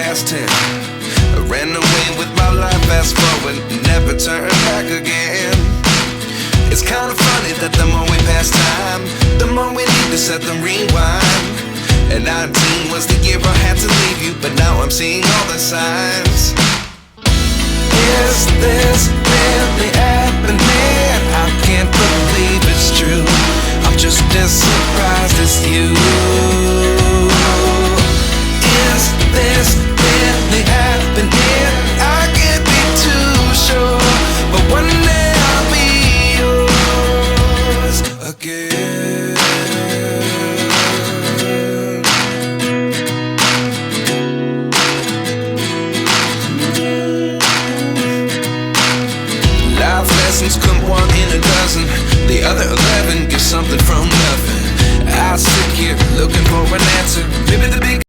past 10. I ran away with my life, fast forward, never turn back again. It's kinda funny that the more we pass time, the more we need to set the rewind. And 19 was the year I had to leave you, but now I'm seeing all the signs. Is this really happening? I can't believe it's true. I'm just as surprised as you. Is this really happening? I can't be too sure, but one day I'll be yours again. Life lessons come one in a dozen. The other 11 get something from nothing.